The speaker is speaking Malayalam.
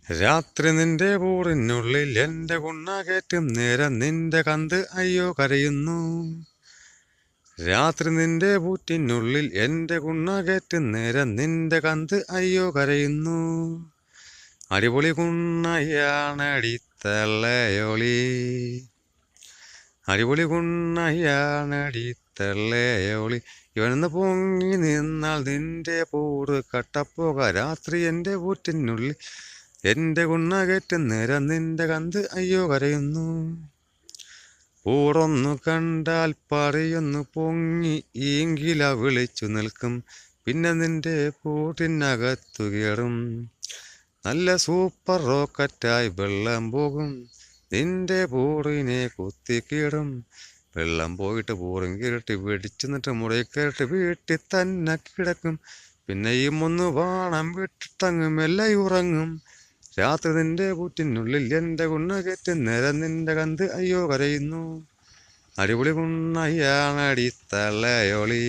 രാത്രി നിന്റെ പൂറിനുള്ളിൽ എന്റെ കുണ്ണ കയറ്റും നേരം നിന്റെ കന്ത് അയ്യോ കരയുന്നു. രാത്രി നിന്റെ പൂറ്റിനുള്ളിൽ എന്റെ കുണ്ണ കയറ്റും നേരം നിന്റെ കന്ത് അയ്യോ കരയുന്നു. അടിപൊളി കുണ്ണയാണടിത്തള്ളയോളി, അടിപൊളി കുണ്ണയാണടിത്തള്ളയോളി. ഇവനെന്ന് പൊങ്ങി നിന്നാൽ നിന്റെ പൂറ് കട്ടപ്പോക. രാത്രി എൻ്റെ പൂറ്റിനുള്ളിൽ എന്റെ കുണ്ണ കയറ്റും നേരം നിന്റെ കന്ത് അയ്യോ കരയുന്നു. പൂറൊന്നു കണ്ടാൽ പറയൊന്നു പൊങ്ങി ഈങ്കില വിളിച്ചു നിൽക്കും. പിന്നെ നിന്റെ പൂട്ടിനകത്തു കയറും. നല്ല സൂപ്പർ റോക്കറ്റായി വെള്ളം പോകും. നിന്റെ പൂറിനെ കുത്തിക്കീടും. വെള്ളം പോയിട്ട് പൂറും കീറിട്ട് പിടിച്ചു നിന്നിട്ട് മുറിയിൽ കയറിട്ട് വീട്ടിൽ തന്നെ കിടക്കും. പിന്നെയും ഒന്ന് വാണം വിട്ടിട്ടങ്ങ് മെല്ലെ ഉറങ്ങും. രാത്രി നിന്റെ കൂറ്റിനുള്ളിൽ എന്റെ കുണ്ണ കയറ്റും നേരം നിന്റെ കന്ത് അയ്യോ കരയുന്നു. അടിപൊളി കുണ്ണയാണടിത്തള്ളയോളി.